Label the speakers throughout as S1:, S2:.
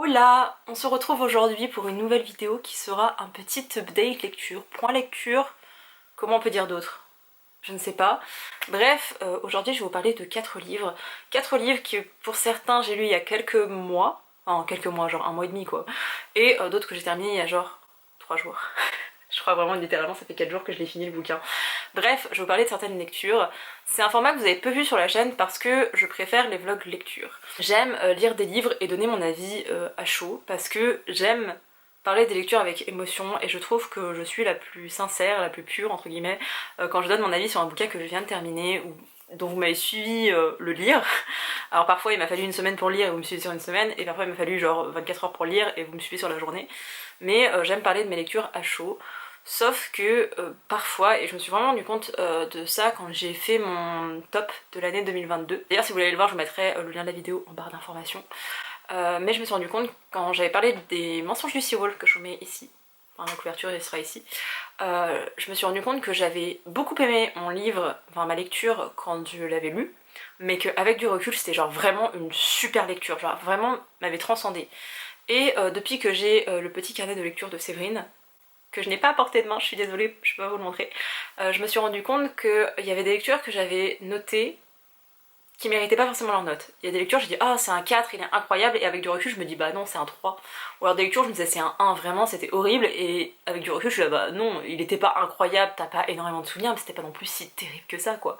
S1: Hola, on se retrouve aujourd'hui pour une nouvelle vidéo qui sera un petit update lecture. Point lecture, comment on peut dire d'autre? Je ne sais pas. Bref, aujourd'hui je vais vous parler de 4 livres. 4 livres que pour certains j'ai lu il y a quelques mois, enfin quelques mois, genre un mois et demi quoi, et d'autres que j'ai terminé il y a genre 3 jours. Je crois vraiment littéralement ça fait 4 jours que je l'ai fini le bouquin. Bref, je vais vous parler de certaines lectures. C'est un format que vous avez peu vu sur la chaîne parce que je préfère les vlogs lecture. J'aime lire des livres et donner mon avis à chaud parce que j'aime parler des lectures avec émotion et je trouve que je suis la plus sincère, la plus pure entre guillemets quand je donne mon avis sur un bouquin que je viens de terminer ou dont vous m'avez suivi le lire. Alors parfois il m'a fallu une semaine pour lire et vous me suivez sur une semaine, et parfois il m'a fallu genre 24 heures pour lire et vous me suivez sur la journée. Mais j'aime parler de mes lectures à chaud. Sauf que parfois, et je me suis vraiment rendu compte de ça quand j'ai fait mon top de l'année 2022. D'ailleurs si vous voulez aller le voir je vous mettrai le lien de la vidéo en barre d'informations. Mais je me suis rendu compte quand j'avais parlé des mensonges du Seawolf que je vous mets ici, enfin la couverture elle sera ici, je me suis rendu compte que j'avais beaucoup aimé mon livre, enfin ma lecture quand je l'avais lu, mais qu'avec du recul c'était genre vraiment une super lecture, genre vraiment m'avait transcendée. Et depuis que j'ai le petit carnet de lecture de Séverine, que je n'ai pas à portée de main, je suis désolée, je peux pas vous le montrer, je me suis rendu compte qu'il y avait des lectures que j'avais notées qui méritaient pas forcément leur note. Il y a des lectures, je dis ah c'est un 4, il est incroyable, et avec du recul je me dis bah non c'est un 3. Ou alors des lectures je me disais c'est un 1, vraiment c'était horrible, et avec du recul je suis là bah non, il était pas incroyable, t'as pas énormément de souvenirs, mais c'était pas non plus si terrible que ça quoi.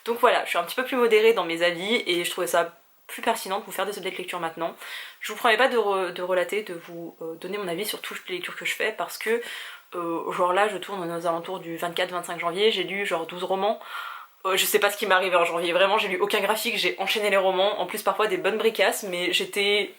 S1: Donc voilà, je suis un petit peu plus modérée dans mes avis, et je trouvais ça plus pertinent de vous faire des updates lecture maintenant. Je vous promets pas de relater, de vous donner mon avis sur toutes les lectures que je fais, parce que genre là je tourne aux alentours du 24-25 janvier, j'ai lu genre 12 romans. Je sais pas ce qui m'est arrivé en janvier, vraiment j'ai lu aucun graphique, j'ai enchaîné les romans, en plus parfois des bonnes bricasses, mais j'étais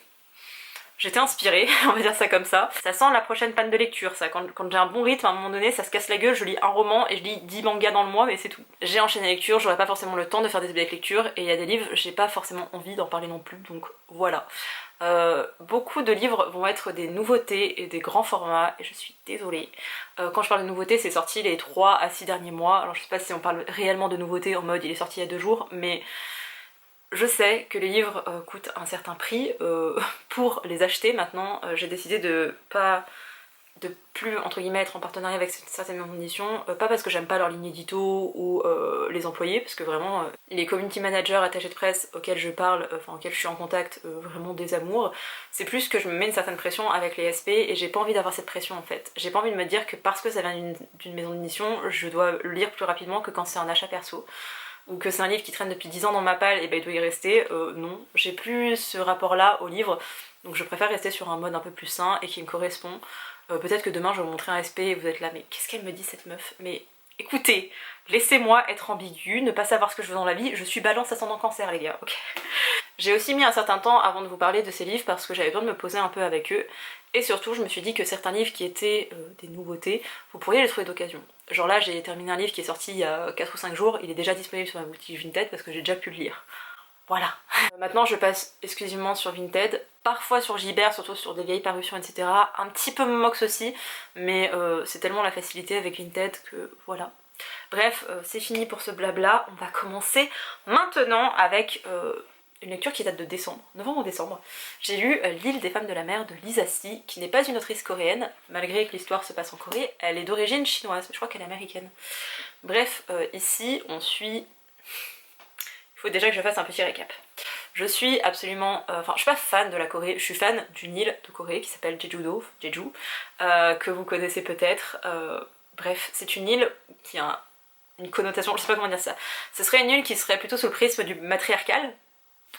S1: inspirée, on va dire ça comme ça. Ça sent la prochaine panne de lecture, ça. Quand j'ai un bon rythme, à un moment donné, ça se casse la gueule, je lis un roman et je lis 10 mangas dans le mois, mais c'est tout. J'ai enchaîné les lectures, j'aurais pas forcément le temps de faire des updates lecture, et il y a des livres, j'ai pas forcément envie d'en parler non plus, donc voilà. Beaucoup de livres vont être des nouveautés et des grands formats, et je suis désolée. Quand je parle de nouveautés, c'est sorti les 3 à 6 derniers mois, alors je sais pas si on parle réellement de nouveautés en mode il est sorti il y a 2 jours, mais je sais que les livres coûtent un certain prix pour les acheter maintenant. J'ai décidé de plus entre guillemets être en partenariat avec certaines maisons d'édition, pas parce que j'aime pas leur ligne édito ou les employés, parce que vraiment les community managers, attachés de presse auxquels je parle, enfin auxquels je suis en contact, vraiment des amours, c'est plus que je me mets une certaine pression avec les SP et j'ai pas envie d'avoir cette pression en fait. J'ai pas envie de me dire que parce que ça vient d'une maison d'édition, je dois le lire plus rapidement que quand c'est un achat perso, ou que c'est un livre qui traîne depuis 10 ans dans ma palle et ben il doit y rester. Non, j'ai plus ce rapport là au livre, donc je préfère rester sur un mode un peu plus sain et qui me correspond. Peut-être que demain je vais vous montrer un SP et vous êtes là mais qu'est-ce qu'elle me dit cette meuf? Mais écoutez, laissez-moi être ambiguë, ne pas savoir ce que je veux dans la vie, je suis balance ascendant cancer les gars, ok. J'ai aussi mis un certain temps avant de vous parler de ces livres parce que j'avais besoin de me poser un peu avec eux, et surtout je me suis dit que certains livres qui étaient des nouveautés, vous pourriez les trouver d'occasion. Genre là j'ai terminé un livre qui est sorti il y a 4 ou 5 jours, il est déjà disponible sur ma boutique Vinted parce que j'ai déjà pu le lire. Voilà. Maintenant je passe exclusivement sur Vinted, parfois sur Gibert, surtout sur des vieilles parutions etc. Un petit peu Momox aussi, mais c'est tellement la facilité avec Vinted que voilà. Bref, c'est fini pour ce blabla, on va commencer maintenant avec une lecture qui date de décembre, novembre ou décembre. J'ai lu L'île des femmes de la mer de Lisa Si, qui n'est pas une autrice coréenne, malgré que l'histoire se passe en Corée, elle est d'origine chinoise, je crois qu'elle est américaine. Bref, ici on suit... Il faut déjà que je fasse un petit récap. Je suis absolument... Enfin, je suis pas fan de la Corée, je suis fan d'une île de Corée qui s'appelle Jeju-do, Jeju, que vous connaissez peut-être. Bref, c'est une île qui a une connotation, je sais pas comment dire ça. Ce serait une île qui serait plutôt sous le prisme du matriarcal,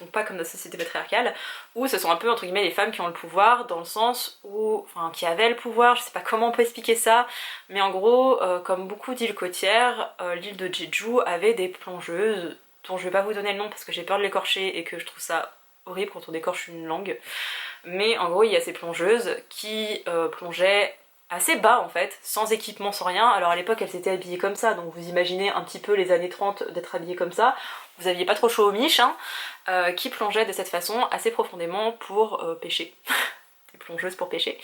S1: donc pas comme notre société patriarcale, où ce sont un peu entre guillemets les femmes qui ont le pouvoir, dans le sens où, enfin qui avaient le pouvoir, je sais pas comment on peut expliquer ça, mais en gros, comme beaucoup d'îles côtières, l'île de Jeju avait des plongeuses, dont je vais pas vous donner le nom parce que j'ai peur de l'écorcher et que je trouve ça horrible quand on écorche une langue, mais en gros il y a ces plongeuses qui plongeaient assez bas en fait, sans équipement, sans rien. Alors à l'époque elles s'étaient habillées comme ça, donc vous imaginez un petit peu les années 30 d'être habillées comme ça, vous aviez pas trop chaud aux miches, hein, qui plongeaient de cette façon assez profondément pour pêcher. Des plongeuses pour pêcher.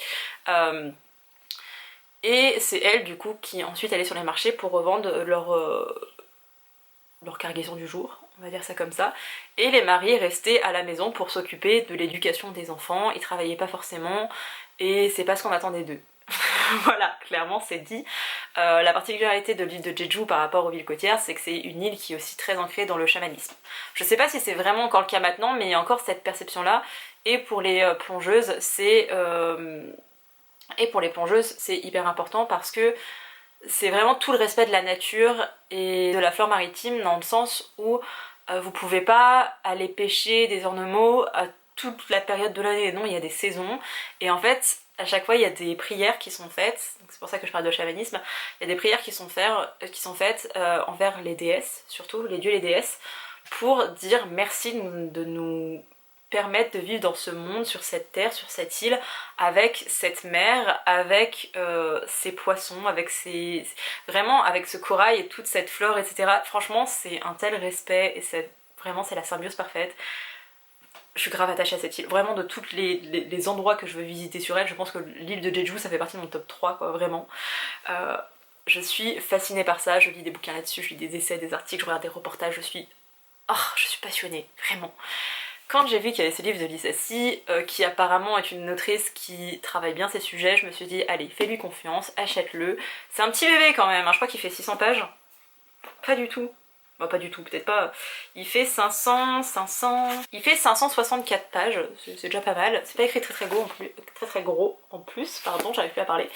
S1: Et c'est elles du coup qui ensuite allaient sur les marchés pour revendre leur cargaison du jour, on va dire ça comme ça, et les maris restaient à la maison pour s'occuper de l'éducation des enfants, ils travaillaient pas forcément, et c'est pas ce qu'on attendait d'eux. Voilà, clairement c'est dit. La particularité de l'île de Jeju par rapport aux villes côtières, c'est que c'est une île qui est aussi très ancrée dans le chamanisme. Je sais pas si c'est vraiment encore le cas maintenant, mais il y a encore cette perception-là, et pour les plongeuses, c'est hyper important parce que c'est vraiment tout le respect de la nature et de la flore maritime, dans le sens où vous pouvez pas aller pêcher des ornemaux à toute la période de l'année. Non, il y a des saisons, et en fait à chaque fois il y a des prières qui sont faites, c'est pour ça que je parle de chamanisme, il y a des prières qui sont faites envers les déesses, surtout les dieux et les déesses, pour dire merci de nous permettre de vivre dans ce monde, sur cette terre, sur cette île, avec cette mer, avec ces poissons, avec vraiment avec ce corail et toute cette flore, etc. Franchement c'est un tel respect, et vraiment c'est la symbiose parfaite. Je suis grave attachée à cette île, vraiment de tous les endroits que je veux visiter sur elle, je pense que l'île de Jeju ça fait partie de mon top 3 quoi, vraiment. Je suis fascinée par ça, je lis des bouquins là-dessus, je lis des essais, des articles, je regarde des reportages, je suis passionnée, vraiment. Quand j'ai vu qu'il y avait ce livre de Lisa Si, qui apparemment est une autrice qui travaille bien ces sujets, je me suis dit allez, fais-lui confiance, achète-le. C'est un petit bébé quand même, hein. Je crois qu'il fait 600 pages. Pas du tout. Bah pas du tout, peut-être pas. Il fait 500... Il fait 564 pages, c'est déjà pas mal. C'est pas écrit très gros en plus, pardon, j'arrive plus à parler.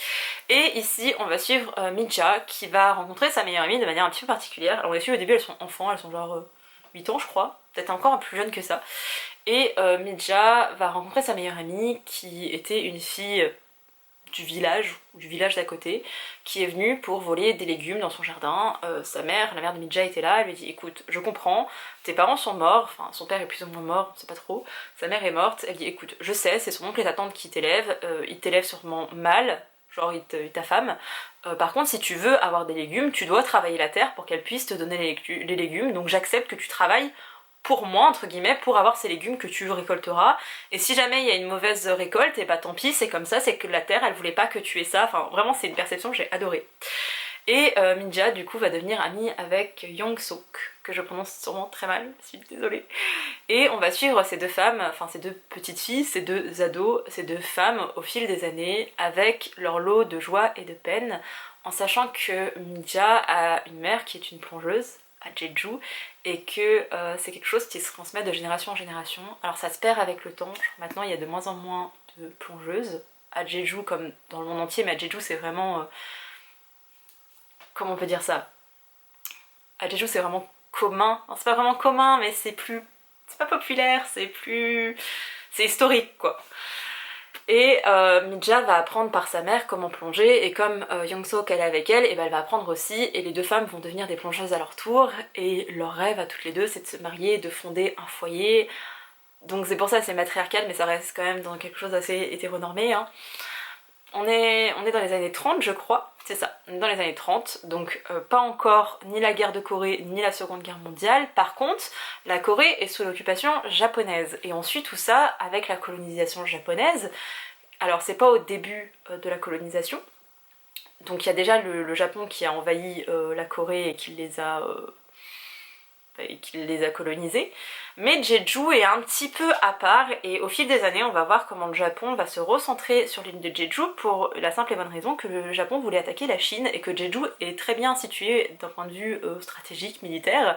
S1: Et ici, on va suivre Mija, qui va rencontrer sa meilleure amie de manière un petit peu particulière. Alors on les suit au début, elles sont enfants, elles sont genre 8 ans je crois, peut-être encore plus jeune que ça. Et Mija va rencontrer sa meilleure amie, qui était une fille du village d'à côté, qui est venue pour voler des légumes dans son jardin. Sa mère, la mère de Mija était là, elle lui dit écoute, je comprends, tes parents sont morts, enfin son père est plus ou moins mort, on sait pas trop, sa mère est morte, elle dit écoute, je sais, c'est son oncle et ta tante qui t'élèvent, ils t'élèvent sûrement mal, genre ils t'affament, par contre si tu veux avoir des légumes, tu dois travailler la terre pour qu'elle puisse te donner les légumes, donc j'accepte que tu travailles pour moi, entre guillemets, pour avoir ces légumes que tu récolteras. Et si jamais il y a une mauvaise récolte, et bah tant pis, c'est comme ça, c'est que la terre, elle voulait pas que tu aies ça. Enfin, vraiment, c'est une perception que j'ai adorée. Et Minja, du coup, va devenir amie avec Young-sok, que je prononce sûrement très mal, je suis désolée. Et on va suivre ces deux femmes, enfin ces deux petites filles, ces deux ados, ces deux femmes au fil des années, avec leur lot de joie et de peine, en sachant que Minja a une mère qui est une plongeuse à Jeju, et que c'est quelque chose qui se transmet de génération en génération. Alors ça se perd avec le temps, maintenant il y a de moins en moins de plongeuses à Jeju comme dans le monde entier, mais à Jeju c'est vraiment... comment on peut dire ça? À Jeju c'est vraiment commun, enfin, c'est pas vraiment commun, mais c'est plus... c'est pas populaire, c'est plus... c'est historique quoi. Et Mija va apprendre par sa mère comment plonger, et comme Young-sok elle est avec elle, et ben elle va apprendre aussi, et les deux femmes vont devenir des plongeuses à leur tour, et leur rêve à toutes les deux c'est de se marier, de fonder un foyer. Donc c'est pour ça c'est matriarcal, mais ça reste quand même dans quelque chose d'assez hétéronormé, hein. On est dans les années 30 je crois, c'est ça, on est dans les années 30, donc pas encore ni la guerre de Corée ni la seconde guerre mondiale. Par contre, la Corée est sous l'occupation japonaise, et on suit tout ça avec la colonisation japonaise. Alors c'est pas au début de la colonisation, donc il y a déjà le Japon qui a envahi la Corée et qui les a colonisés, mais Jeju est un petit peu à part, et au fil des années on va voir comment le Japon va se recentrer sur l'île de Jeju, pour la simple et bonne raison que le Japon voulait attaquer la Chine, et que Jeju est très bien situé d'un point de vue stratégique, militaire,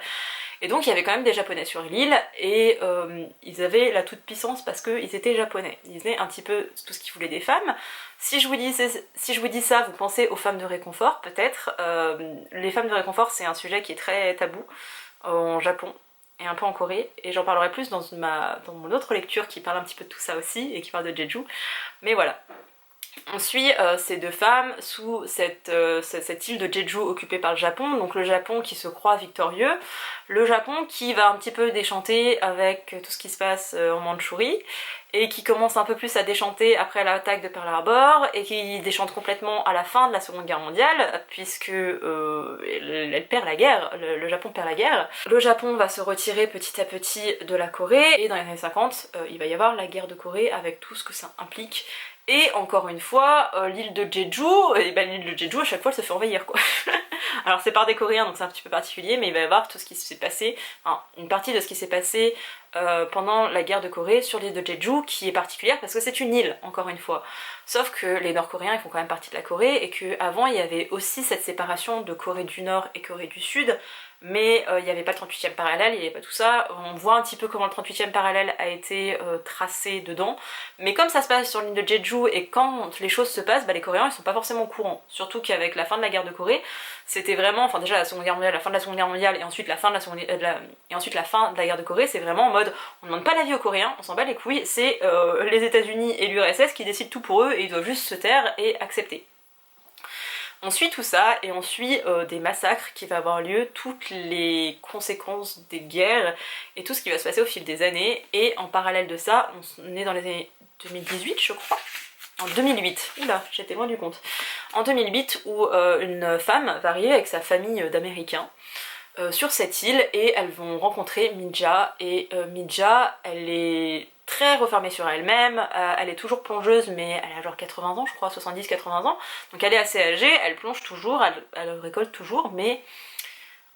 S1: et donc il y avait quand même des Japonais sur l'île, et ils avaient la toute puissance parce qu'ils étaient japonais, ils faisaient un petit peu tout ce qu'ils voulaient des femmes. Si je vous dis ça, vous pensez aux femmes de réconfort peut-être. Les femmes de réconfort c'est un sujet qui est très tabou en Japon et un peu en Corée, et j'en parlerai plus dans mon autre lecture qui parle un petit peu de tout ça aussi et qui parle de Jeju, mais voilà. On suit ces deux femmes sous cette île de Jeju occupée par le Japon, donc le Japon qui se croit victorieux, le Japon qui va un petit peu déchanter avec tout ce qui se passe en Mandchourie, et qui commence un peu plus à déchanter après l'attaque de Pearl Harbor, et qui déchante complètement à la fin de la Seconde Guerre mondiale, puisque elle perd la guerre, le Japon perd la guerre. Le Japon va se retirer petit à petit de la Corée, et dans les années 50, il va y avoir la guerre de Corée avec tout ce que ça implique. Et encore une fois, l'île de Jeju, et ben l'île de Jeju à chaque fois elle se fait envahir quoi. Alors c'est par des Coréens donc c'est un petit peu particulier, mais il va y avoir tout ce qui s'est passé, enfin, une partie de ce qui s'est passé pendant la guerre de Corée sur l'île de Jeju, qui est particulière parce que c'est une île, encore une fois. Sauf que les Nord-Coréens ils font quand même partie de la Corée, et qu'avant il y avait aussi cette séparation de Corée du Nord et Corée du Sud, mais il n'y avait pas le 38e parallèle, il n'y avait pas tout ça. On voit un petit peu comment le 38e parallèle a été tracé dedans, mais comme ça se passe sur l'île de Jeju et quand les choses se passent, bah, les Coréens ils sont pas forcément au courant. Surtout qu'avec la fin de la guerre de Corée, c'était vraiment, enfin déjà la Seconde Guerre mondiale, la fin de la Seconde Guerre mondiale et ensuite la fin de la fin de la guerre de Corée, c'est vraiment en mode on demande pas l'avis aux Coréens, on s'en bat les couilles, c'est les États-Unis et l'URSS qui décident tout pour eux et ils doivent juste se taire et accepter. On suit tout ça et on suit des massacres qui vont avoir lieu, toutes les conséquences des guerres et tout ce qui va se passer au fil des années. Et en parallèle de ça, on est dans les années 2018 je crois, en 2008, oula j'étais loin du compte, en 2008 où une femme va arriver avec sa famille d'Américains sur cette île et elles vont rencontrer Midja, et Midja elle est très refermée sur elle-même, elle est toujours plongeuse mais elle a genre 80 ans je crois, 70-80 ans, donc elle est assez âgée, elle plonge toujours, elle récolte toujours, mais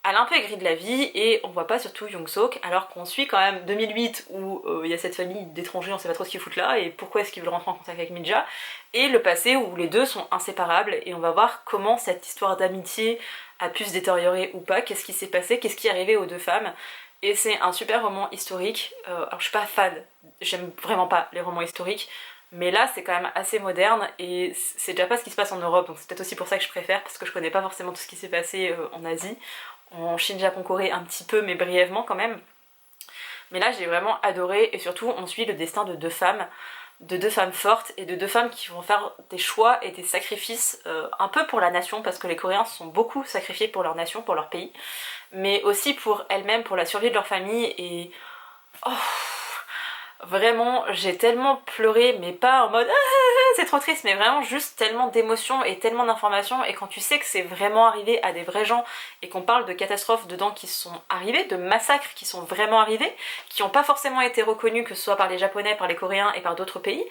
S1: elle a un peu aigri de la vie et on voit pas surtout Young-sok, alors qu'on suit quand même 2008 où il y a cette famille d'étrangers, on sait pas trop ce qu'ils foutent là et pourquoi est-ce qu'ils veulent rentrer en contact avec Midja, et le passé où les deux sont inséparables et on va voir comment cette histoire d'amitié a pu se détériorer ou pas, qu'est-ce qui s'est passé, qu'est-ce qui est arrivé aux deux femmes. Et c'est un super roman historique, alors je suis pas fan, j'aime vraiment pas les romans historiques, mais là c'est quand même assez moderne et c'est déjà pas ce qui se passe en Europe, donc c'est peut-être aussi pour ça que je préfère, parce que je connais pas forcément tout ce qui s'est passé en Asie, en Chine, Japon, Corée un petit peu mais brièvement quand même. Mais là j'ai vraiment adoré, et surtout on suit le destin de deux femmes fortes et de deux femmes qui vont faire des choix et des sacrifices un peu pour la nation, parce que les Coréens se sont beaucoup sacrifiés pour leur nation, pour leur pays, mais aussi pour elles-mêmes, pour la survie de leur famille. Et oh, vraiment j'ai tellement pleuré, mais pas en mode c'est trop triste, mais vraiment juste tellement d'émotions et tellement d'informations, et quand tu sais que c'est vraiment arrivé à des vrais gens et qu'on parle de catastrophes dedans qui sont arrivées, de massacres qui sont vraiment arrivés, qui n'ont pas forcément été reconnus, que ce soit par les Japonais, par les Coréens et par d'autres pays,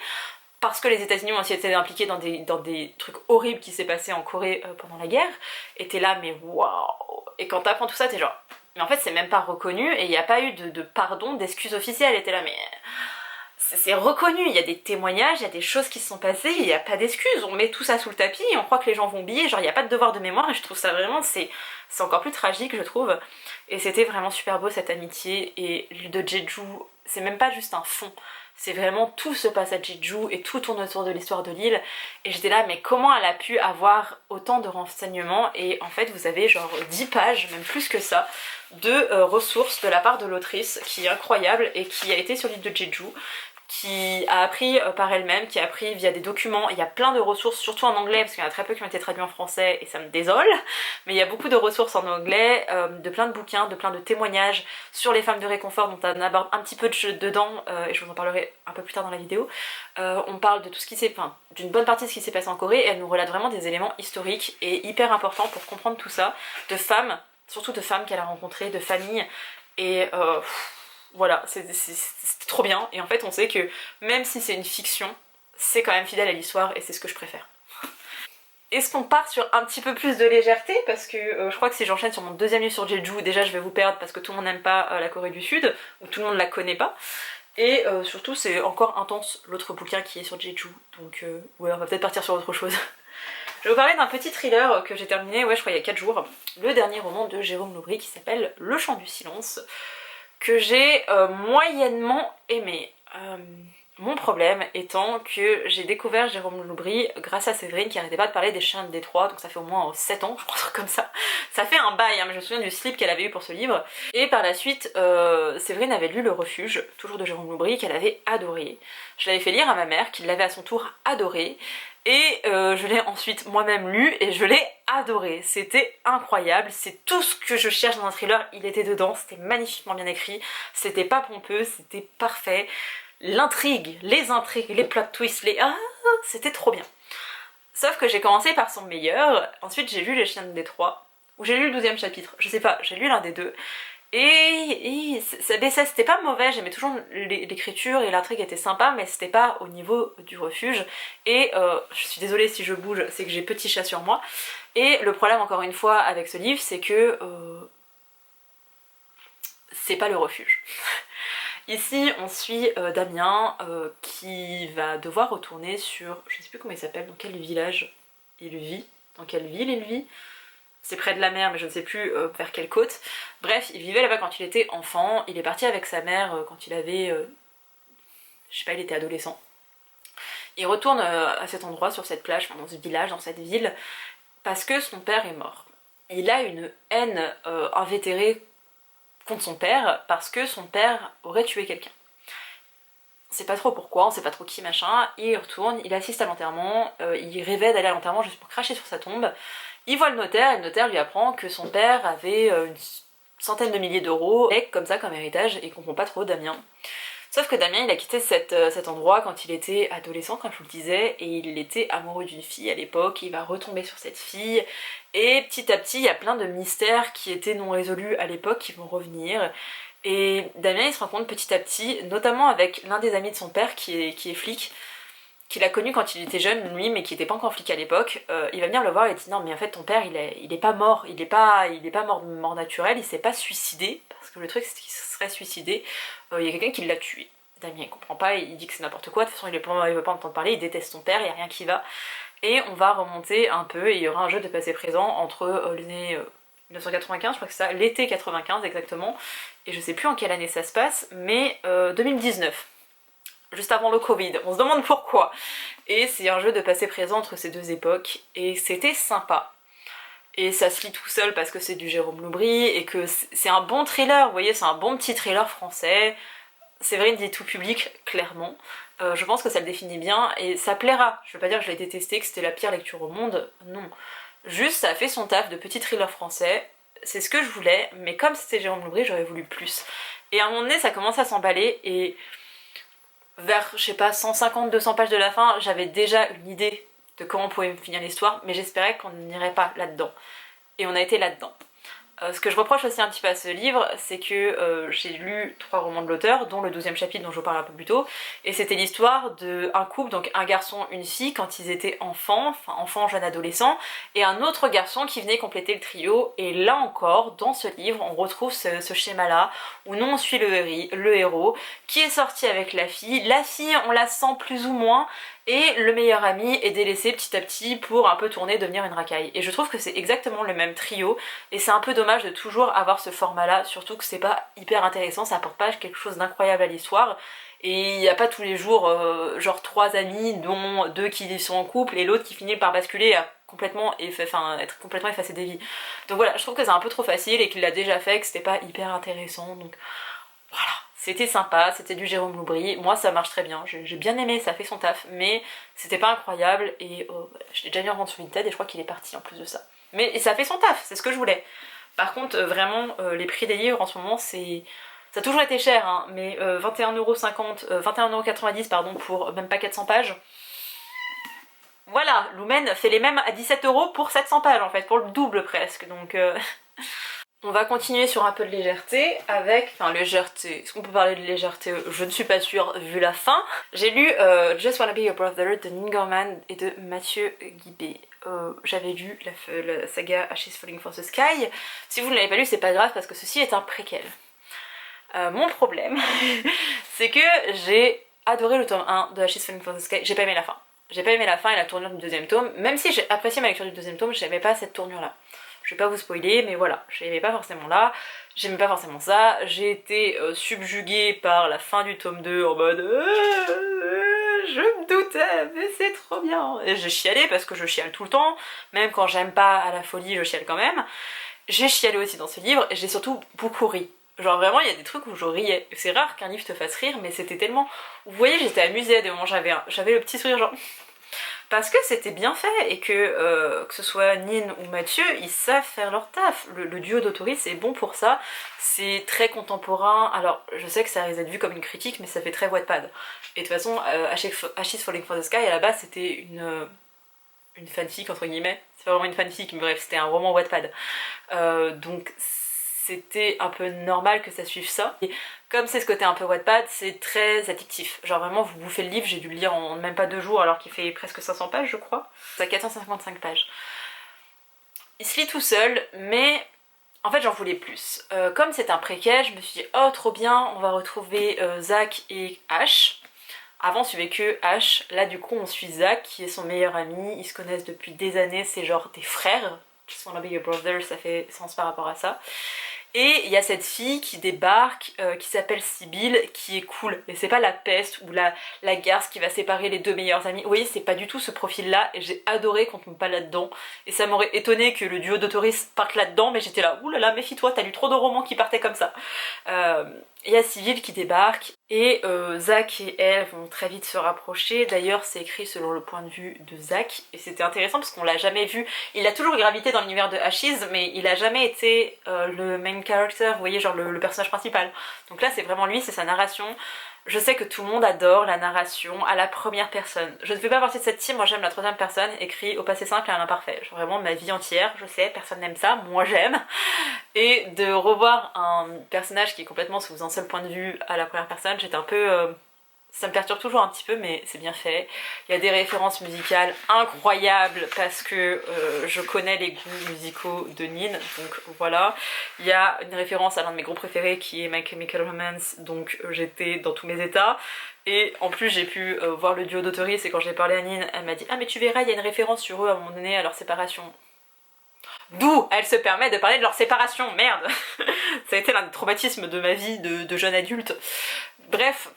S1: parce que les États-Unis ont aussi été impliqués dans des trucs horribles qui s'est passé en Corée pendant la guerre, et t'es là mais waouh. Et quand t'apprends tout ça t'es genre mais en fait c'est même pas reconnu et il n'y a pas eu de pardon, d'excuses officielles, et t'es là mais c'est reconnu, il y a des témoignages, il y a des choses qui se sont passées, il n'y a pas d'excuses, on met tout ça sous le tapis et on croit que les gens vont oublier, genre il n'y a pas de devoir de mémoire, et je trouve ça vraiment, c'est encore plus tragique je trouve. Et c'était vraiment super beau cette amitié, et l'île de Jeju, c'est même pas juste un fond, c'est vraiment tout se passe à Jeju et tout tourne autour de l'histoire de l'île, et j'étais là mais comment elle a pu avoir autant de renseignements. Et en fait vous avez genre 10 pages, même plus que ça, de ressources de la part de l'autrice qui est incroyable et qui a été sur l'île de Jeju, qui a appris par elle-même, qui a appris via des documents. Il y a plein de ressources, surtout en anglais, parce qu'il y en a très peu qui ont été traduits en français et ça me désole, mais il y a beaucoup de ressources en anglais, de plein de bouquins, de plein de témoignages sur les femmes de réconfort, dont on aborde un petit peu dedans, et je vous en parlerai un peu plus tard dans la vidéo. On parle de tout ce qui s'est, enfin, d'une bonne partie de ce qui s'est passé en Corée, et elle nous relate vraiment des éléments historiques et hyper importants pour comprendre tout ça, de femmes, surtout de femmes qu'elle a rencontrées, de familles, et voilà, c'est trop bien. Et en fait on sait que même si c'est une fiction, c'est quand même fidèle à l'histoire, et c'est ce que je préfère. Est-ce qu'on part sur un petit peu plus de légèreté, parce que je crois que si j'enchaîne sur mon deuxième livre sur Jeju, déjà je vais vous perdre parce que tout le monde n'aime pas la Corée du Sud, ou tout le monde la connaît pas, et surtout c'est encore intense l'autre bouquin qui est sur Jeju, donc ouais on va peut-être partir sur autre chose. Je vais vous parler d'un petit thriller que j'ai terminé, ouais je crois il y a 4 jours, le dernier roman de Jérôme Loubry qui s'appelle Le Chant du Silence, que j'ai moyennement aimé. Mon problème étant que j'ai découvert Jérôme Loubry grâce à Séverine qui arrêtait pas de parler des Chiens de Détroit, donc ça fait au moins 7 ans, je crois, un truc comme ça. Ça fait un bail, hein, mais je me souviens du slip qu'elle avait eu pour ce livre. Et par la suite, Séverine avait lu Le Refuge, toujours de Jérôme Loubry, qu'elle avait adoré. Je l'avais fait lire à ma mère, qui l'avait à son tour adoré. Et je l'ai ensuite moi-même lu et je l'ai adoré, c'était incroyable, c'est tout ce que je cherche dans un thriller, il était dedans, c'était magnifiquement bien écrit, c'était pas pompeux, c'était parfait, l'intrigue, les plot twists, c'était trop bien. Sauf que j'ai commencé par son meilleur, ensuite j'ai lu Les Chiens de Détroit, ou j'ai lu le 12e chapitre, je sais pas, j'ai lu l'un des deux, Et ça baissait, c'était pas mauvais, j'aimais toujours l'écriture et l'intrigue était sympa, mais c'était pas au niveau du refuge. Et je suis désolée si je bouge, c'est que j'ai petit chat sur moi. Et le problème encore une fois avec ce livre, c'est que c'est pas le refuge. Ici on suit Damien qui va devoir retourner sur, je ne sais plus comment il s'appelle, dans quel village il vit, dans quelle ville il vit. C'est près de la mer, mais je ne sais plus vers quelle côte. Bref, il vivait là-bas quand il était enfant, il est parti avec sa mère quand il avait... je sais pas, il était adolescent. Il retourne à cet endroit, sur cette plage, dans ce village, dans cette ville, parce que son père est mort. Il a une haine invétérée contre son père, parce que son père aurait tué quelqu'un. On sait pas trop pourquoi, on sait pas trop qui, machin, il retourne, il assiste à l'enterrement, il rêvait d'aller à l'enterrement juste pour cracher sur sa tombe. Il voit le notaire et le notaire lui apprend que son père avait une centaine de milliers d'euros et comme ça comme héritage et il comprend pas trop Damien. Sauf que Damien il a quitté cet endroit quand il était adolescent comme je vous le disais et il était amoureux d'une fille à l'époque, il va retomber sur cette fille et petit à petit il y a plein de mystères qui étaient non résolus à l'époque qui vont revenir. Et Damien il se rend compte petit à petit, notamment avec l'un des amis de son père qui est flic, qu'il a connu quand il était jeune, lui, mais qui était pas encore flic à l'époque, il va venir le voir et dit non mais en fait ton père il est pas mort, il est pas mort naturel, il s'est pas suicidé, parce que le truc c'est qu'il se serait suicidé, il y a quelqu'un qui l'a tué. Damien il comprend pas, il dit que c'est n'importe quoi, de toute façon il veut pas entendre parler, il déteste son père, il y a rien qui va. Et on va remonter un peu et il y aura un jeu de passé-présent entre les années 1995, je crois que c'est ça, l'été 95 exactement, et je sais plus en quelle année ça se passe, mais 2019. Juste avant le Covid, on se demande pourquoi. Et c'est un jeu de passé-présent entre ces deux époques, et c'était sympa. Et ça se lit tout seul parce que c'est du Jérôme Loubry, et que c'est un bon thriller, vous voyez, c'est un bon petit thriller français. C'est vrai, il dit tout public, clairement. Je pense que ça le définit bien, et ça plaira. Je veux pas dire que je l'ai détesté, que c'était la pire lecture au monde, non. Juste, ça a fait son taf de petit thriller français, c'est ce que je voulais, mais comme c'était Jérôme Loubry, j'aurais voulu plus. Et à un moment donné, ça commence à s'emballer, et vers, je sais pas, 150-200 pages de la fin, j'avais déjà une idée de comment on pouvait finir l'histoire, mais j'espérais qu'on n'irait pas là-dedans. Et on a été là-dedans. Ce que je reproche aussi un petit peu à ce livre, c'est que j'ai lu 3 romans de l'auteur, dont le 12e chapitre dont je vous parle un peu plus tôt, et c'était l'histoire d'un couple, donc un garçon, une fille, quand ils étaient enfants, enfin enfants, jeunes adolescents, et un autre garçon qui venait compléter le trio, et là encore, dans ce livre, on retrouve ce schéma-là, où nous on suit le héros, qui est sorti avec la fille on la sent plus ou moins, et le meilleur ami est délaissé petit à petit pour un peu tourner, devenir une racaille. Et je trouve que c'est exactement le même trio, et c'est un peu dommage de toujours avoir ce format-là, surtout que c'est pas hyper intéressant, ça apporte pas quelque chose d'incroyable à l'histoire, et il n'y a pas tous les jours genre 3 amis, dont 2 qui sont en couple, et l'autre qui finit par basculer à être complètement effacé des vies. Donc voilà, je trouve que c'est un peu trop facile, et qu'il l'a déjà fait, que c'était pas hyper intéressant, donc voilà. C'était sympa, c'était du Jérôme Loubry, moi ça marche très bien, j'ai bien aimé, ça fait son taf, mais c'était pas incroyable, et je l'ai déjà mis en vente sur Vinted et je crois qu'il est parti en plus de ça. Mais ça fait son taf, c'est ce que je voulais. Par contre, vraiment, les prix des livres en ce moment, c'est... Ça a toujours été cher, hein, mais 21,50€, 21,90€ pardon, pour même pas 400 pages. Voilà, Lumen fait les mêmes à 17€ pour 700 pages en fait, pour le double presque, donc... On va continuer sur un peu de légèreté avec... Enfin, légèreté... Est-ce qu'on peut parler de légèreté? Je ne suis pas sûre, vu la fin. J'ai lu Just Wanna Be Your Brother de Neil Gaiman et de Mathieu Guibé. J'avais lu la saga Ashes Falling from the Sky. Si vous ne l'avez pas lu, c'est pas grave parce que ceci est un préquel. Mon problème, c'est que j'ai adoré le tome 1 de Ashes Falling from the Sky. J'ai pas aimé la fin. J'ai pas aimé la fin et la tournure du deuxième tome. Même si j'ai apprécié ma lecture du deuxième tome, j'aimais pas cette tournure-là. Je vais pas vous spoiler, mais voilà, j'aimais pas forcément là, j'aimais pas forcément ça, j'ai été subjuguée par la fin du tome 2 en mode je me doutais, mais c'est trop bien. Et j'ai chialé parce que je chiale tout le temps, même quand j'aime pas à la folie, je chiale quand même. J'ai chialé aussi dans ce livre et j'ai surtout beaucoup ri. Genre vraiment, il y a des trucs où je riais. C'est rare qu'un livre te fasse rire, mais c'était tellement... Vous voyez, j'étais amusée à des moments, j'avais le petit sourire genre... Parce que c'était bien fait et que ce soit Nin ou Mathieu, ils savent faire leur taf. Le duo d'autoristes c'est bon pour ça, c'est très contemporain. Alors je sais que ça risque d'être vu comme une critique, mais ça fait très Wattpad. Et de toute façon, Ashes Falling from the Sky à la base c'était une fanfic entre guillemets. C'est pas vraiment une fanfic, mais bref, c'était un roman Wattpad. Donc c'était un peu normal que ça suive ça. Et comme c'est ce côté un peu Wattpad, c'est très addictif. Genre vraiment, vous bouffez le livre, j'ai dû le lire en même pas 2 jours alors qu'il fait presque 500 pages je crois. Ça a 455 pages. Il se lit tout seul, mais en fait j'en voulais plus. Comme c'est un préquel, je me suis dit oh trop bien, on va retrouver Zach et Ash. Avant on suivait que Ash, là du coup on suit Zach qui est son meilleur ami, ils se connaissent depuis des années, c'est genre des frères. Just wanna be your brother, ça fait sens par rapport à ça. Et il y a cette fille qui débarque, qui s'appelle Sibylle, qui est cool. Et c'est pas la peste ou la garce qui va séparer les 2 meilleurs amis. Vous voyez, c'est pas du tout ce profil-là, et j'ai adoré qu'on tombe pas là-dedans. Et ça m'aurait étonné que le duo d'autoristes parte là-dedans, mais j'étais là, oulala, méfie-toi, t'as lu trop de romans qui partaient comme ça. Il y a Sibylle qui débarque, et Zach et elle vont très vite se rapprocher. D'ailleurs, c'est écrit selon le point de vue de Zach, et c'était intéressant parce qu'on l'a jamais vu. Il a toujours gravité dans l'univers de Ashes, mais il a jamais été le main character, vous voyez, genre le personnage principal. Donc là, c'est vraiment lui, c'est sa narration. Je sais que tout le monde adore la narration à la première personne. Je ne fais pas partie de cette team, moi j'aime la 3e personne, écrit au passé simple et à l'imparfait. Genre vraiment ma vie entière, je sais, personne n'aime ça, moi j'aime. Et de revoir un personnage qui est complètement sous un seul point de vue à la première personne, j'étais un peu... ça me perturbe toujours un petit peu, mais c'est bien fait. Il y a des références musicales incroyables parce que je connais les goûts musicaux de Nin, donc voilà. Il y a une référence à l'un de mes groupes préférés qui est My Chemical Romance, donc j'étais dans tous mes états. Et en plus j'ai pu voir le duo d'autoristes et quand j'ai parlé à Nin, elle m'a dit « Ah mais tu verras, il y a une référence sur eux à un moment donné à leur séparation. » D'où elle se permet de parler de leur séparation, merde. Ça a été l'un des traumatismes de ma vie de jeune adulte. Bref.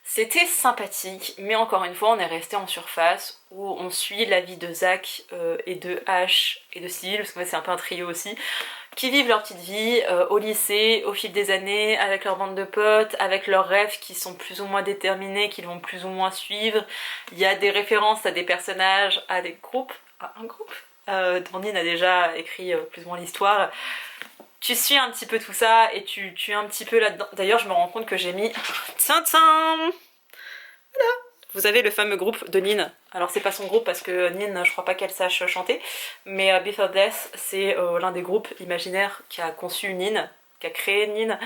S1: C'était sympathique, mais encore une fois on est resté en surface où on suit la vie de Zach et de Ash et de Sibylle, parce que c'est un peu un trio aussi, qui vivent leur petite vie au lycée, au fil des années, avec leur bande de potes, avec leurs rêves qui sont plus ou moins déterminés, qu'ils vont plus ou moins suivre. Il y a des références à des personnages, à des groupes, à un groupe. Dornine a déjà écrit plus ou moins l'histoire. Tu suis un petit peu tout ça et tu es un petit peu là-dedans. D'ailleurs je me rends compte que j'ai mis... Tintin. Voilà. Vous avez le fameux groupe de Nin. Alors c'est pas son groupe parce que Nin, je crois pas qu'elle sache chanter. Mais Before Death, c'est l'un des groupes imaginaires qui a conçu Nin, qui a créé Nin.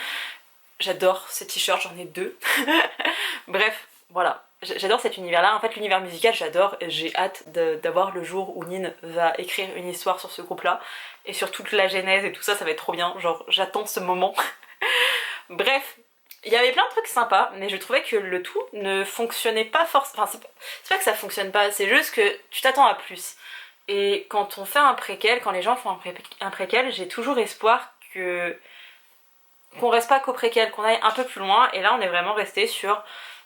S1: J'adore ces t-shirts, j'en ai 2. Bref, voilà. J'adore cet univers-là. En fait, l'univers musical, j'adore. J'ai hâte d'avoir le jour où Nin va écrire une histoire sur ce groupe-là. Et sur toute la genèse et tout ça, ça va être trop bien. Genre, j'attends ce moment. Bref, il y avait plein de trucs sympas, mais je trouvais que le tout ne fonctionnait pas forcément. Enfin, c'est pas que ça fonctionne pas, c'est juste que tu t'attends à plus. Et quand on fait un préquel, quand les gens font un préquel, j'ai toujours espoir qu'on reste pas qu'au préquel, qu'on aille un peu plus loin. Et là, on est vraiment resté sur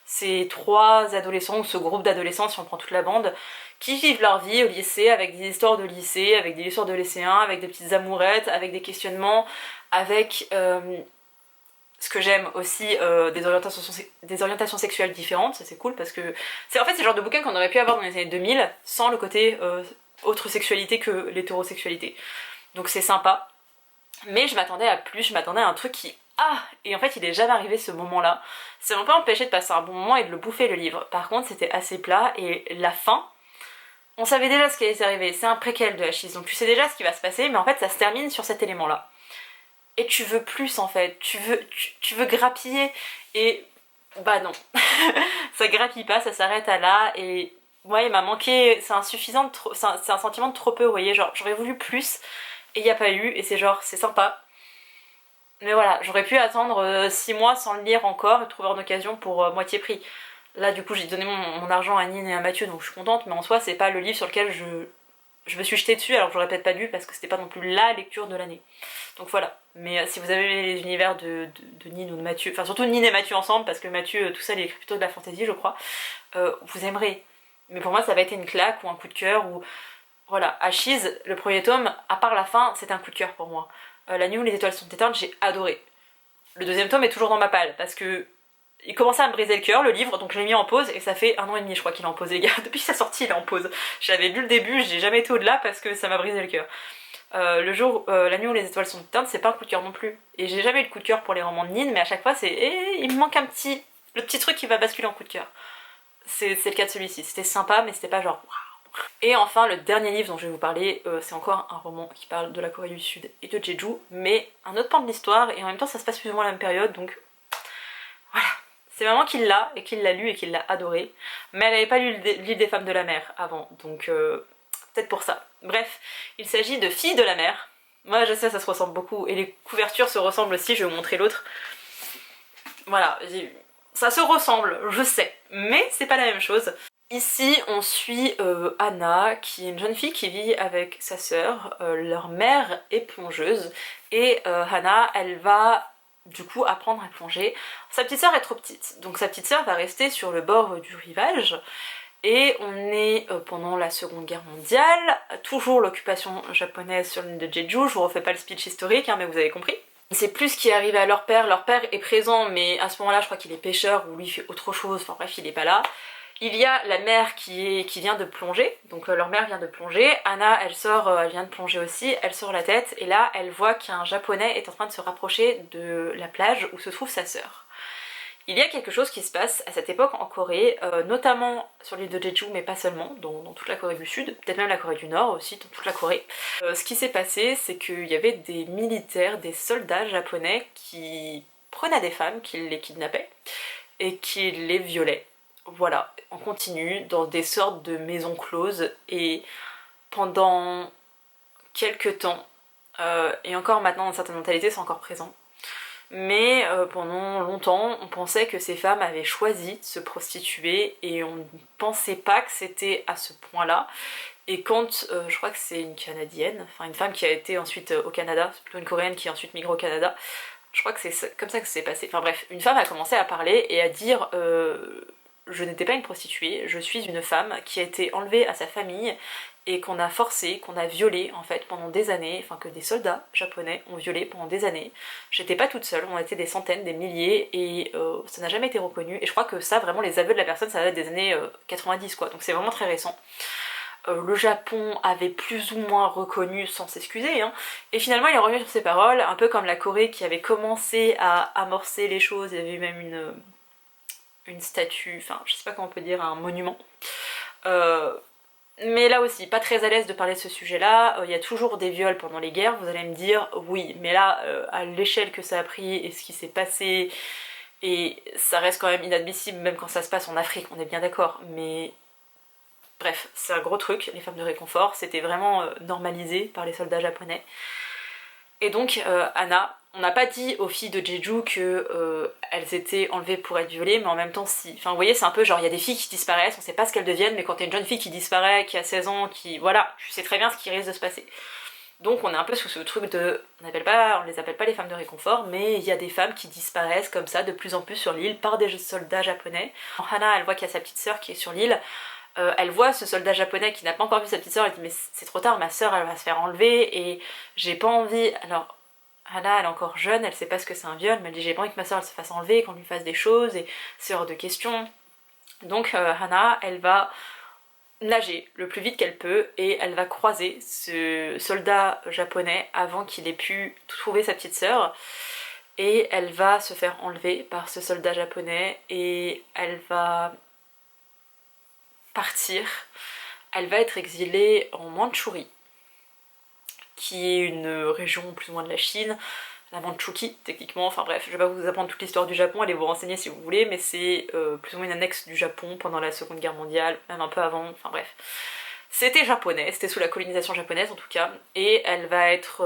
S1: ces 3 adolescents, ou ce groupe d'adolescents, si on prend toute la bande, qui vivent leur vie au lycée, avec des histoires de lycée, avec des histoires de lycéens, avec des petites amourettes, avec des questionnements, avec ce que j'aime aussi, des orientations sexuelles différentes. Ça c'est cool parce que en fait c'est le genre de bouquin qu'on aurait pu avoir dans les années 2000 sans le côté autre sexualité que l'hétérosexualité. Donc c'est sympa, mais je m'attendais à plus, je m'attendais à un truc qui... Ah! Et en fait il est jamais arrivé ce moment-là. Ça m'a pas empêché de passer un bon moment et de le bouffer le livre. Par contre c'était assez plat et la fin... On savait déjà ce qui allait arriver, c'est un préquel de Ashes, donc tu sais déjà ce qui va se passer, mais en fait ça se termine sur cet élément-là. Et tu veux plus en fait, tu veux grappiller, et bah non. Ça grappille pas, ça s'arrête à là, et ouais il m'a manqué, c'est insuffisant, c'est un sentiment de trop peu, vous voyez, genre j'aurais voulu plus, et il n'y a pas eu, et c'est genre, c'est sympa. Mais voilà, j'aurais pu attendre 6 mois sans le lire encore, et trouver en occasion pour moitié prix. Là du coup j'ai donné mon argent à Nin et à Mathieu, donc je suis contente, mais en soi c'est pas le livre sur lequel je me suis jetée dessus alors que j'aurais peut-être pas dû parce que c'était pas non plus la lecture de l'année. Donc voilà, mais si vous avez les univers de Nin ou de Mathieu, enfin surtout Nin et Mathieu ensemble, parce que Mathieu tout ça il écrit plutôt de la fantasy je crois, vous aimerez. Mais pour moi ça va être une claque ou un coup de cœur, ou voilà, Ashes, le premier tome, à part la fin, c'est un coup de cœur pour moi. La nuit où les étoiles sont éteintes, j'ai adoré. Le 2e tome est toujours dans ma palle, parce que il commençait à me briser le cœur le livre, donc je l'ai mis en pause et ça fait 1 an et demi je crois qu'il est en pause les gars, depuis sa sortie il est en pause. J'avais lu le début, j'ai jamais été au-delà parce que ça m'a brisé le cœur. La nuit où les étoiles sont éteintes, c'est pas un coup de cœur non plus. Et j'ai jamais eu de coup de cœur pour les romans de Nin, mais à chaque fois c'est il me manque le petit truc qui va basculer en coup de cœur. C'est le cas de celui-ci, c'était sympa mais c'était pas genre waouh, Et enfin le dernier livre dont je vais vous parler, c'est encore un roman qui parle de la Corée du Sud et de Jeju, mais un autre pan de l'histoire, et en même temps ça se passe plus ou moins à la même période, donc voilà. C'est maman qui l'a, et qui l'a lu et qui l'a adoré, mais elle n'avait pas lu le livre des femmes de la mer avant, donc peut-être pour ça. Bref, il s'agit de Filles de la mer. Moi je sais, ça se ressemble beaucoup, et les couvertures se ressemblent aussi, je vais vous montrer l'autre. Voilà, ça se ressemble, je sais, mais c'est pas la même chose. Ici on suit Anna, qui est une jeune fille qui vit avec sa sœur. Leur mère est plongeuse, et Hannah, elle va du coup apprendre à plonger. Sa petite sœur est trop petite, donc sa petite sœur va rester sur le bord du rivage. Et on est pendant la Seconde Guerre mondiale, toujours l'occupation japonaise sur l'île de Jeju. Je vous refais pas le speech historique, hein, mais vous avez compris. C'est plus ce qui est arrivé à leur père est présent, mais à ce moment là je crois qu'il est pêcheur, ou lui il fait autre chose, enfin bref il est pas là. Il y a la mère qui vient de plonger, donc leur mère vient de plonger. Anna, elle sort, elle vient de plonger aussi, elle sort la tête, et là elle voit qu'un japonais est en train de se rapprocher de la plage où se trouve sa sœur. Il y a quelque chose qui se passe à cette époque en Corée, notamment sur l'île de Jeju, mais pas seulement, dans toute la Corée du Sud, peut-être même la Corée du Nord aussi, dans toute la Corée. Ce qui s'est passé, c'est qu'il y avait des militaires, des soldats japonais qui prenaient des femmes, qui les kidnappaient, et qui les violaient. Voilà, on continue dans des sortes de maisons closes, et pendant quelques temps, et encore maintenant dans certaines mentalités c'est encore présent, mais pendant longtemps on pensait que ces femmes avaient choisi de se prostituer, et on ne pensait pas que c'était à ce point là. Et quand, je crois que c'est une Canadienne, enfin une femme qui a été ensuite au Canada, c'est plutôt une Coréenne qui a ensuite migré au Canada, je crois que c'est comme ça que ça s'est passé. Enfin bref, une femme a commencé à parler et à dire je n'étais pas une prostituée, je suis une femme qui a été enlevée à sa famille et qu'on a forcée, qu'on a violée en fait pendant des années, enfin que des soldats japonais ont violée pendant des années. J'étais pas toute seule, on était des centaines, des milliers, et ça n'a jamais été reconnu. Et je crois que ça, vraiment, les aveux de la personne, ça date des années 90 quoi, donc c'est vraiment très récent. Le Japon avait plus ou moins reconnu sans s'excuser, hein, et finalement il est revenu sur ses paroles, un peu comme la Corée qui avait commencé à amorcer les choses. Il y avait eu même une statue, enfin je sais pas comment on peut dire, un monument. Mais là aussi, pas très à l'aise de parler de ce sujet-là. Il y a toujours des viols pendant les guerres, vous allez me dire, oui, mais là, à l'échelle que ça a pris et ce qui s'est passé, et ça reste quand même inadmissible, même quand ça se passe en Afrique, on est bien d'accord, mais bref, c'est un gros truc, les femmes de réconfort, c'était vraiment normalisé par les soldats japonais. Et donc Anna, on n'a pas dit aux filles de Jeju que elles étaient enlevées pour être violées, mais en même temps si. Enfin vous voyez, c'est un peu genre il y a des filles qui disparaissent, on sait pas ce qu'elles deviennent, mais quand t'es une jeune fille qui disparaît, qui a 16 ans, qui... voilà, tu sais très bien ce qui risque de se passer. Donc on est un peu sous ce truc de... on les appelle pas les femmes de réconfort, mais il y a des femmes qui disparaissent comme ça de plus en plus sur l'île par des soldats japonais. Hana, elle voit qu'il y a sa petite sœur qui est sur l'île. Elle voit ce soldat japonais qui n'a pas encore vu sa petite sœur, elle dit mais c'est trop tard, ma sœur elle va se faire enlever et j'ai pas envie. Alors Hana elle est encore jeune, elle sait pas ce que c'est un viol, mais elle dit j'ai pas envie que ma sœur elle se fasse enlever, qu'on lui fasse des choses, et c'est hors de question. Donc Hana elle va nager le plus vite qu'elle peut et elle va croiser ce soldat japonais avant qu'il ait pu trouver sa petite sœur, et elle va se faire enlever par ce soldat japonais et elle va partir. Elle va être exilée en Mandchourie, qui est une région plus ou moins de la Chine, la Mandchouki techniquement, enfin bref, je vais pas vous apprendre toute l'histoire du Japon, allez vous renseigner si vous voulez, mais c'est plus ou moins une annexe du Japon pendant la Seconde Guerre mondiale, même un peu avant, enfin bref. C'était japonais, c'était sous la colonisation japonaise en tout cas, et elle va être...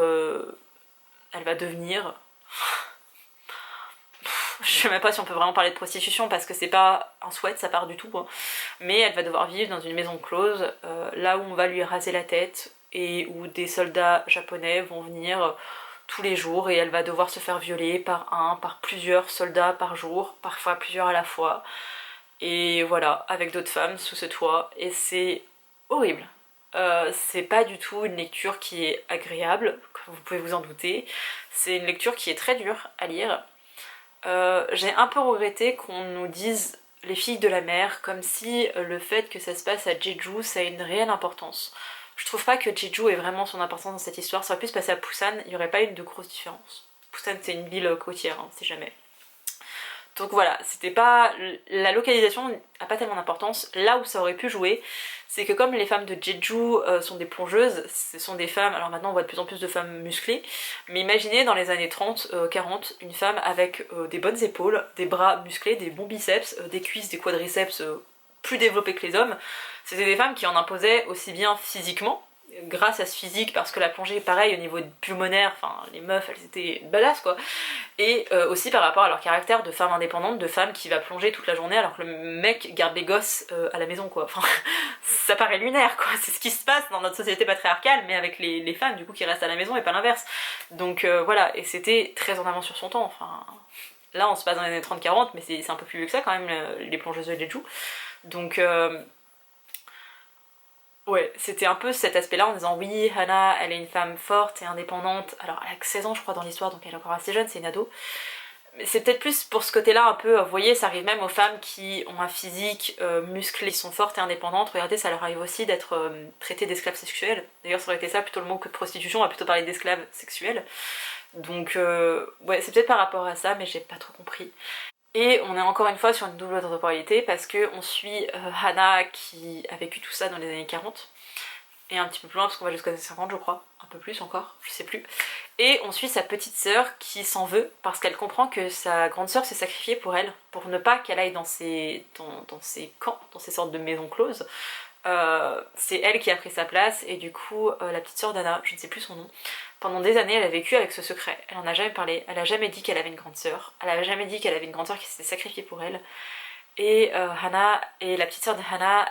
S1: elle va devenir... je sais même pas si on peut vraiment parler de prostitution parce que c'est pas un souhait ça part du tout, hein. Mais elle va devoir vivre dans une maison close, là où on va lui raser la tête et où des soldats japonais vont venir tous les jours, et elle va devoir se faire violer par plusieurs soldats par jour, parfois plusieurs à la fois, et voilà, avec d'autres femmes sous ce toit, et c'est horrible. C'est pas du tout une lecture qui est agréable, comme vous pouvez vous en douter, c'est une lecture qui est très dure à lire. J'ai un peu regretté qu'on nous dise les filles de la mer, comme si le fait que ça se passe à Jeju, ça a une réelle importance. Je trouve pas que Jeju ait vraiment son importance dans cette histoire, ça aurait pu se passer à Busan, il n'y aurait pas eu de grosse différence. Busan c'est une ville côtière, hein, si jamais. Donc voilà, c'était pas... La localisation a pas tellement d'importance. Là où ça aurait pu jouer, c'est que comme les femmes de Jeju sont des plongeuses, ce sont des femmes... Alors maintenant on voit de plus en plus de femmes musclées, mais imaginez dans les années 30, 40, une femme avec des bonnes épaules, des bras musclés, des bons biceps, des cuisses, des quadriceps plus développés que les hommes. C'était des femmes qui en imposaient aussi bien physiquement, grâce à ce physique, parce que la plongée, pareil, au niveau pulmonaire, enfin les meufs elles étaient badass quoi, et aussi par rapport à leur caractère de femme indépendante, de femme qui va plonger toute la journée alors que le mec garde les gosses à la maison quoi, enfin ça paraît lunaire quoi, c'est ce qui se passe dans notre société patriarcale mais avec les femmes du coup qui restent à la maison et pas l'inverse. Donc voilà, et c'était très en avance sur son temps, enfin là on se passe dans les années 30-40 mais c'est un peu plus vieux que ça quand même les plongeuses de Jeju. Donc ouais, c'était un peu cet aspect-là en disant oui, Hana, elle est une femme forte et indépendante. Alors elle a que 16 ans je crois dans l'histoire, donc elle est encore assez jeune, c'est une ado. Mais c'est peut-être plus pour ce côté-là un peu, vous voyez, ça arrive même aux femmes qui ont un physique musclé, qui sont fortes et indépendantes. Regardez, ça leur arrive aussi d'être traitées d'esclaves sexuels. D'ailleurs ça aurait été ça plutôt le mot que de prostitution, on va plutôt parler d'esclaves sexuels. Donc ouais, c'est peut-être par rapport à ça, mais j'ai pas trop compris. Et on est encore une fois sur une double temporalité parce que on suit Hana qui a vécu tout ça dans les années 40 et un petit peu plus loin parce qu'on va jusqu'aux années 50 je crois, un peu plus encore, je sais plus. Et on suit sa petite sœur qui s'en veut parce qu'elle comprend que sa grande sœur s'est sacrifiée pour elle, pour ne pas qu'elle aille dans ces camps, dans ces sortes de maisons closes. C'est elle qui a pris sa place et du coup la petite sœur d'Hana, je ne sais plus son nom, pendant des années elle a vécu avec ce secret, elle en a jamais parlé, elle a jamais dit qu'elle avait une grande sœur, elle a jamais dit qu'elle avait une grande sœur qui s'était sacrifiée pour elle. Et Hana, et la petite sœur de Hana,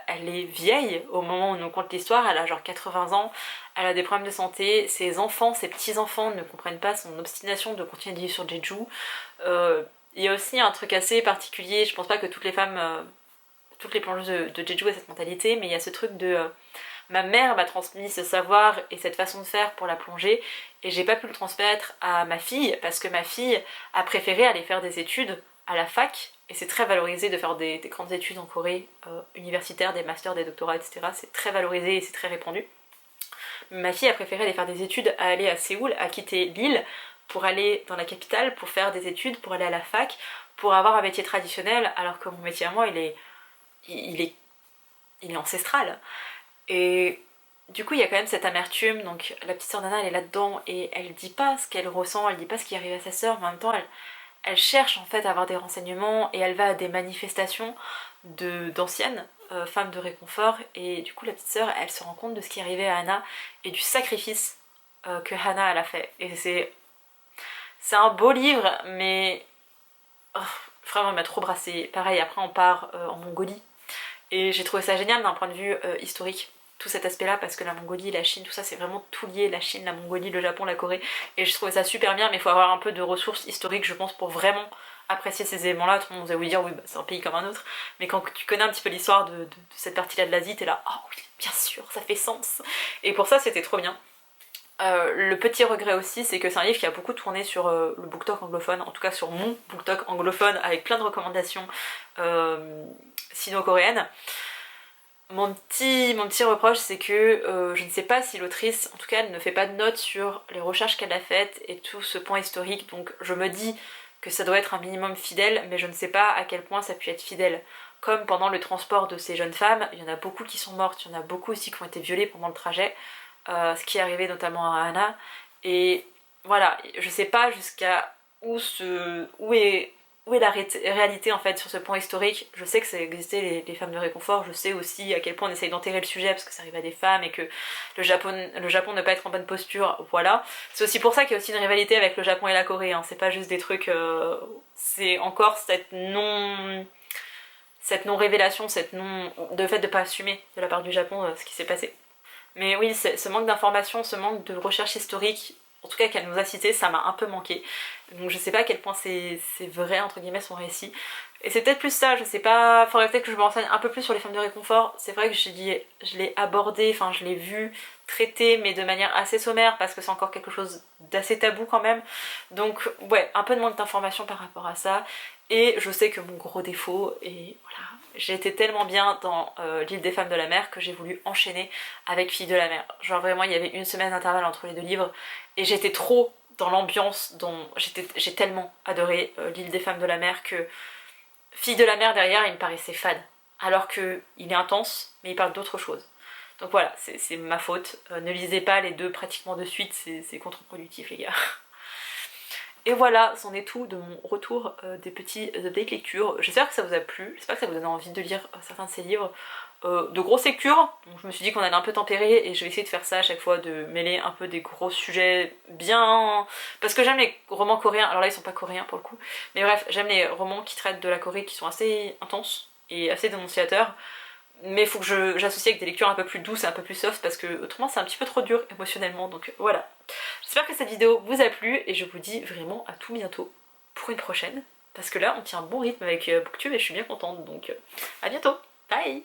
S1: elle est vieille au moment où on nous conte l'histoire, elle a genre 80 ans, elle a des problèmes de santé, ses enfants, ses petits-enfants ne comprennent pas son obstination de continuer de vivre sur Jeju. Il y a aussi un truc assez particulier, je pense pas que toutes les femmes, toutes les plongeuses de Jeju aient cette mentalité, mais il y a ce truc de... ma mère m'a transmis ce savoir et cette façon de faire pour la plongée et j'ai pas pu le transmettre à ma fille parce que ma fille a préféré aller faire des études à la fac et c'est très valorisé de faire des grandes études en Corée, universitaires, des masters, des doctorats, etc. C'est très valorisé et c'est très répandu. Ma fille a préféré aller faire des études, à aller à Séoul, à quitter l'île pour aller dans la capitale, pour faire des études, pour aller à la fac, pour avoir un métier traditionnel alors que mon métier à moi il est ancestral. Et du coup il y a quand même cette amertume, donc la petite sœur Nana elle est là-dedans et elle dit pas ce qu'elle ressent, elle dit pas ce qui arrive à sa sœur, mais en même temps elle cherche en fait à avoir des renseignements et elle va à des manifestations d'anciennes femmes de réconfort et du coup la petite sœur elle se rend compte de ce qui arrivait à Hana et du sacrifice que Hana elle a fait. Et c'est un beau livre mais vraiment il m'a trop brassé. Pareil après on part en Mongolie et j'ai trouvé ça génial d'un point de vue historique, tout cet aspect là, parce que la Mongolie, la Chine, tout ça c'est vraiment tout lié, la Chine, la Mongolie, le Japon, la Corée, et je trouvais ça super bien, mais il faut avoir un peu de ressources historiques je pense pour vraiment apprécier ces éléments là. Tout le monde va vous dire oui bah, c'est un pays comme un autre, mais quand tu connais un petit peu l'histoire de cette partie là de l'Asie, t'es là oh oui bien sûr ça fait sens, et pour ça c'était trop bien. Le petit regret aussi, c'est que c'est un livre qui a beaucoup tourné sur le BookTok anglophone, en tout cas sur mon BookTok anglophone, avec plein de recommandations sino-coréennes. Mon petit reproche, c'est que je ne sais pas si l'autrice, en tout cas elle ne fait pas de notes sur les recherches qu'elle a faites et tout ce point historique, donc je me dis que ça doit être un minimum fidèle, mais je ne sais pas à quel point ça peut être fidèle. Comme pendant le transport de ces jeunes femmes, il y en a beaucoup qui sont mortes, il y en a beaucoup aussi qui ont été violées pendant le trajet, ce qui est arrivé notamment à Hana, et voilà, je sais pas jusqu'à où est la réalité en fait sur ce point historique. Je sais que ça existait les femmes de réconfort, je sais aussi à quel point on essaye d'enterrer le sujet parce que ça arrive à des femmes et que le Japon ne pas être en bonne posture, voilà. C'est aussi pour ça qu'il y a aussi une rivalité avec le Japon et la Corée, hein. C'est pas juste des trucs... c'est encore cette non-révélation, de fait de pas assumer de la part du Japon ce qui s'est passé. Mais oui, ce manque d'informations, ce manque de recherche historique, en tout cas qu'elle nous a cité, ça m'a un peu manqué. Donc je sais pas à quel point c'est vrai, entre guillemets, son récit. Et c'est peut-être plus ça, je sais pas, faudrait peut-être que je me renseigne un peu plus sur les femmes de réconfort. C'est vrai que je l'ai abordé, enfin je l'ai vu, traité, mais de manière assez sommaire, parce que c'est encore quelque chose d'assez tabou quand même. Donc ouais, un peu de manque d'informations par rapport à ça. Et je sais que mon gros défaut, et voilà, j'ai été tellement bien dans l'île des femmes de la mer que j'ai voulu enchaîner avec Filles de la mer. Genre vraiment il y avait une semaine d'intervalle entre les deux livres et j'étais trop dans l'ambiance dont j'ai tellement adoré l'île des femmes de la mer que Fille de la mer derrière il me paraissait fade. Alors qu'il est intense mais il parle d'autre chose. Donc voilà, c'est ma faute. Ne lisez pas les deux pratiquement de suite, c'est contre-productif les gars. Et voilà, c'en est tout de mon retour des petits updates lecture. J'espère que ça vous a plu, j'espère que ça vous donne envie de lire certains de ces livres. De grosses lectures, donc je me suis dit qu'on allait un peu tempérer et je vais essayer de faire ça à chaque fois, de mêler un peu des gros sujets bien... Parce que j'aime les romans coréens, alors là ils sont pas coréens pour le coup, mais bref, j'aime les romans qui traitent de la Corée qui sont assez intenses et assez dénonciateurs. Mais il faut que j'associe avec des lectures un peu plus douces et un peu plus soft parce que autrement c'est un petit peu trop dur émotionnellement, donc voilà. J'espère que cette vidéo vous a plu et je vous dis vraiment à tout bientôt pour une prochaine. Parce que là on tient un bon rythme avec Booktube et je suis bien contente, donc à bientôt, bye.